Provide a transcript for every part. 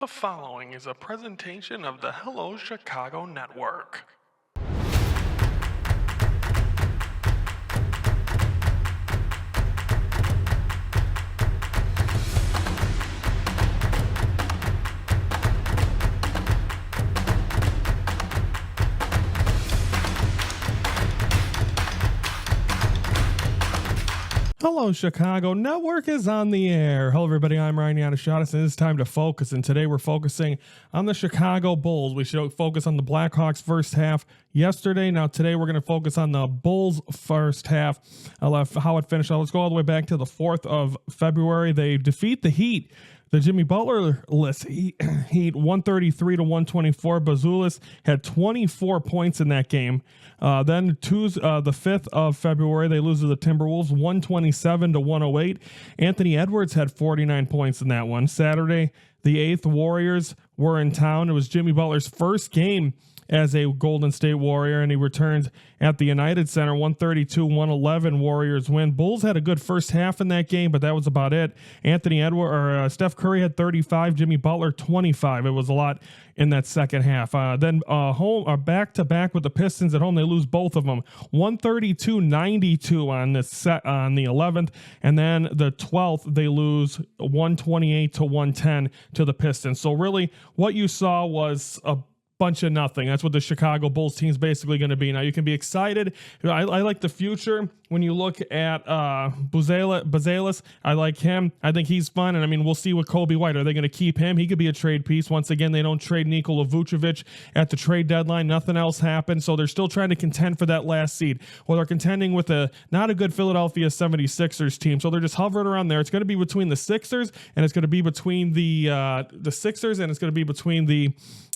The following is a presentation of the Hello Chicago Network. Hello, Chicago Network is on the air. Hello, everybody. I'm Ryan Yanishatis, and it's time to focus. And today we're focusing on the Chicago Bulls. We should focus on the Blackhawks first half yesterday. Now, today we're going to focus on the Bulls first half, how it finished. Let's go all the way back to the 4th of February. They defeat the Heat. The Jimmy Butler list, Heat 133 to 124. Bazulis had 24 points in that game. Then the 5th of February, they lose to the Timberwolves 127 to 108. Anthony Edwards had 49 points in that one. Saturday, the 8th, Warriors were in town. It was Jimmy Butler's first game as a Golden State Warrior, and he returned at the United Center. 132-111 Warriors win. Bulls had a good first half in that game, but that was about it. Steph Curry had 35, Jimmy Butler 25. It was a lot in that second half. Then back to back with the Pistons at home. They lose both of them. 132-92 on the 11th, and then the 12th they lose 128 to 110 to the Pistons. So really, what you saw was a bunch of nothing. That's what the Chicago Bulls team is basically going to be. Now you can be excited. I like the future when you look at Bazelis. I like him. I think he's fun. And I mean, we'll see with Kobe White. Are they going to keep him? He could be a trade piece. Once again, they don't trade Nikola Vucevic at the trade deadline. Nothing else happened. So they're still trying to contend for that last seed. Well, they're contending with not a good Philadelphia 76ers team. So they're just hovering around there. It's going to be between the Sixers, and it's going to be between the Sixers, and it's going to be between the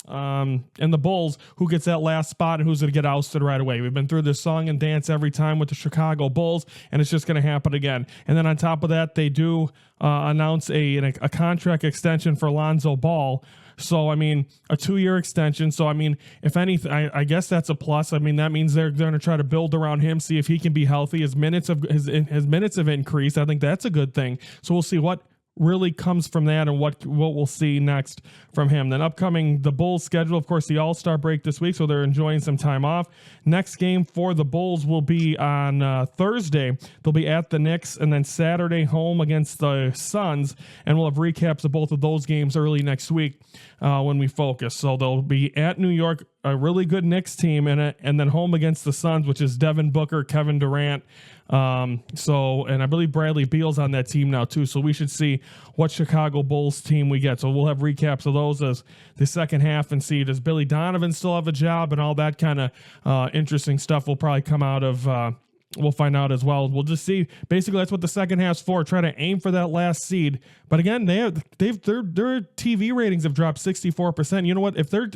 and the Bulls, who gets that last spot and who's going to get ousted right away. We've been through this song and dance every time with the Chicago Bulls, and it's just going to happen again. And then on top of that, they do announce a contract extension for Lonzo Ball. So, I mean, a 2-year extension. So, I mean, if anything, I guess that's a plus. I mean, that means they're going to try to build around him, see if he can be healthy. His minutes have increased. I think that's a good thing. So we'll see what really comes from that and what we'll see next from him. Then upcoming, the Bulls schedule, of course, the All-Star break this week, so they're enjoying some time off. Next game for the Bulls will be on Thursday. They'll be at the Knicks, and then Saturday home against the Suns, and we'll have recaps of both of those games early next week when we focus. So they'll be at New York, a really good Knicks team, and then home against the Suns, which is Devin Booker, Kevin Durant, and I believe Bradley Beal's on that team now too. So we should see what Chicago Bulls team we get. So we'll have recaps of those as the second half and see, does Billy Donovan still have a job, and all that kind of interesting stuff will probably come out of we'll find out as well. We'll just see. Basically, that's what the second half's for. Try to aim for that last seed. But again, their TV ratings have dropped 64%. You know what? If their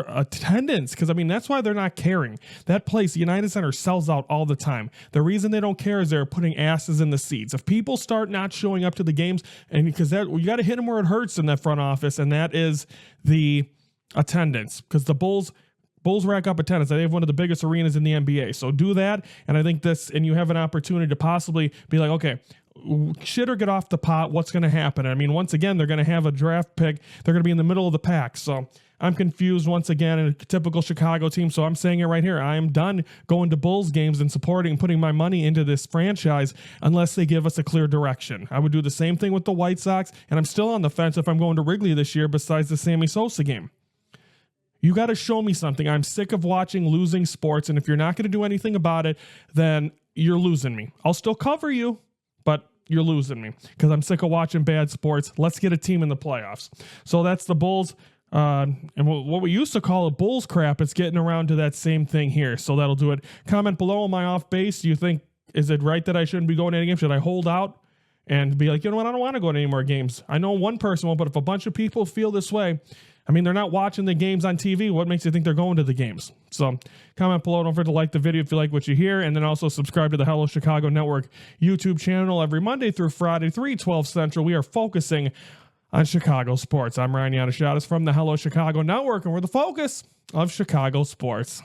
attendance, because I mean that's why they're not caring. That place, the United Center, sells out all the time. The reason they don't care is they're putting asses in the seats. If people start not showing up to the games, and because you got to hit them where it hurts in that front office, and that is the attendance. Because the Bulls rack up attendance. They have one of the biggest arenas in the NBA. So do that. And I think and you have an opportunity to possibly be like, okay, shit or get off the pot. What's going to happen? I mean, once again, they're going to have a draft pick. They're going to be in the middle of the pack. So I'm confused once again in a typical Chicago team. So I'm saying it right here. I am done going to Bulls games and supporting and putting my money into this franchise unless they give us a clear direction. I would do the same thing with the White Sox. And I'm still on the fence if I'm going to Wrigley this year besides the Sammy Sosa game. You got to show me something. I'm sick of watching losing sports, and if you're not going to do anything about it, then you're losing me. I'll still cover you, but you're losing me because I'm sick of watching bad sports. Let's get a team in the playoffs. So that's the Bulls. And what we used to call a Bulls crap, it's getting around to that same thing here. So that'll do it. Comment below, am I off base? Do you think, is it right that I shouldn't be going to any games? Should I hold out and be like, you know what, I don't want to go to any more games? I know one person won't, but if a bunch of people feel this way, I mean, they're not watching the games on TV. What makes you think they're going to the games? So comment below. Don't forget to like the video if you like what you hear. And then also subscribe to the Hello Chicago Network YouTube channel every Monday through Friday, 3:12 Central. We are focusing on Chicago sports. I'm Ryan Yanishatis from the Hello Chicago Network, and we're the focus of Chicago sports.